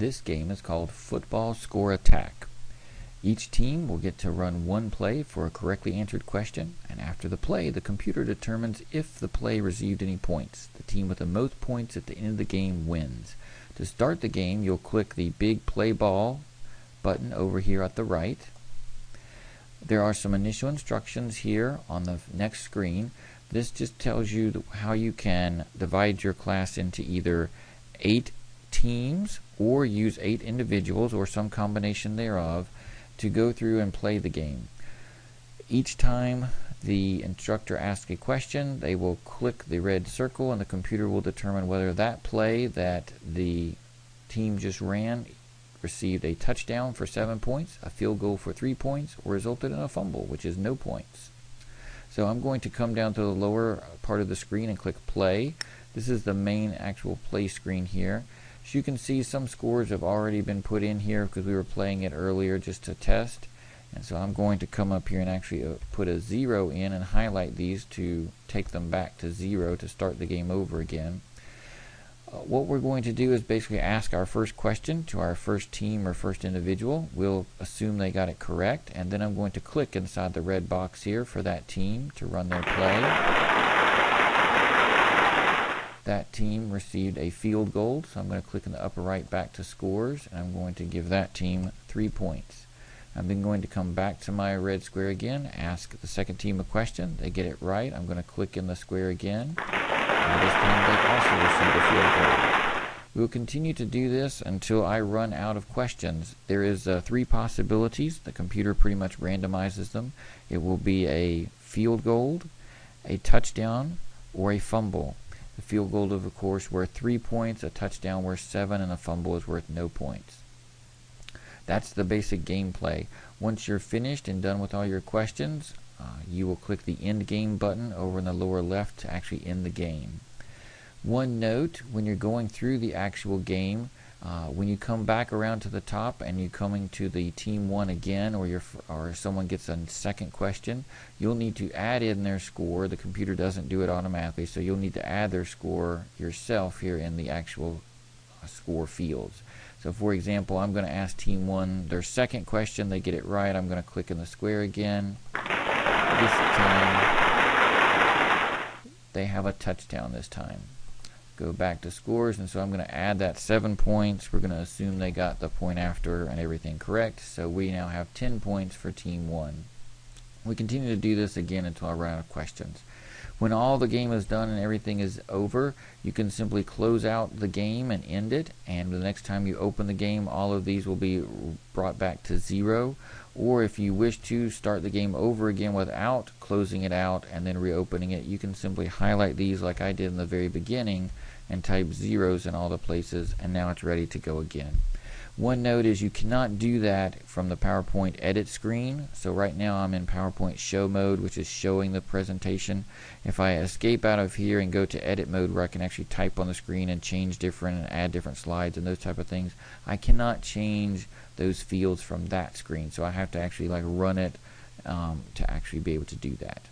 This game is called Football Score Attack. Each team will get to run one play for a correctly answered question, and after the play, the computer determines if the play received any points. The team with the most points at the end of the game wins. To start the game, you'll click the big play ball button over here at the right. There are some initial instructions here on the next screen. This just tells you how you can divide your class into either 8 teams or use 8 individuals or some combination thereof to go through and play the game. Each time the instructor asks a question, they will click the red circle and the computer will determine whether that play that the team just ran received a touchdown for 7 points, a field goal for 3 points, or resulted in a fumble, which is no points. So I'm going to come down to the lower part of the screen and click play. This is the main actual play screen here. As you can see, some scores have already been put in here because we were playing it earlier just to test. And so I'm going to come up here and actually put a 0 in and highlight these to take them back to 0 to start the game over again. What we're going to do is basically ask our first question to our first team or first individual. We'll assume they got it correct, and then I'm going to click inside the red box here for that team to run their play. That team received a field goal, so I'm going to click in the upper right back to scores, and I'm going to give that team 3 points. I'm then going to come back to my red square again, ask the second team a question. They get it right. I'm going to click in the square again. And this time they also received a field goal. We will continue to do this until I run out of questions. There is 3 possibilities. The computer pretty much randomizes them. It will be a field goal, a touchdown, or a fumble. The field goal is, of course, worth 3 points, a touchdown worth 7, and a fumble is worth no points. That's the basic gameplay. Once you're finished and done with all your questions, you will click the End Game button over in the lower left to actually end the game. One note, when you're going through the actual game, when you come back around to the top and you're coming to the Team 1 again, or someone gets a second question, you'll need to add in their score. The computer doesn't do it automatically, so you'll need to add their score yourself here in the actual score fields. So for example, I'm going to ask Team 1 their second question. They get it right. I'm going to click in the square again. This time they have a touchdown this time. Go back to scores, and so I'm going to add that 7 points. We're going to assume they got the point after and everything correct, so we now have 10 points for Team 1. We continue to do this again until I run out of questions. When all the game is done and everything is over, you can simply close out the game and end it, and the next time you open the game, all of these will be brought back to 0. Or if you wish to start the game over again without closing it out and then reopening it, you can simply highlight these like I did in the very beginning and type zeros in all the places, and now it's ready to go again. One note is you cannot do that from the PowerPoint edit screen. So right now I'm in PowerPoint show mode, which is showing the presentation. If I escape out of here and go to edit mode where I can actually type on the screen and change different and add different slides and those type of things, I cannot change those fields from that screen. So I have to actually run it to actually be able to do that.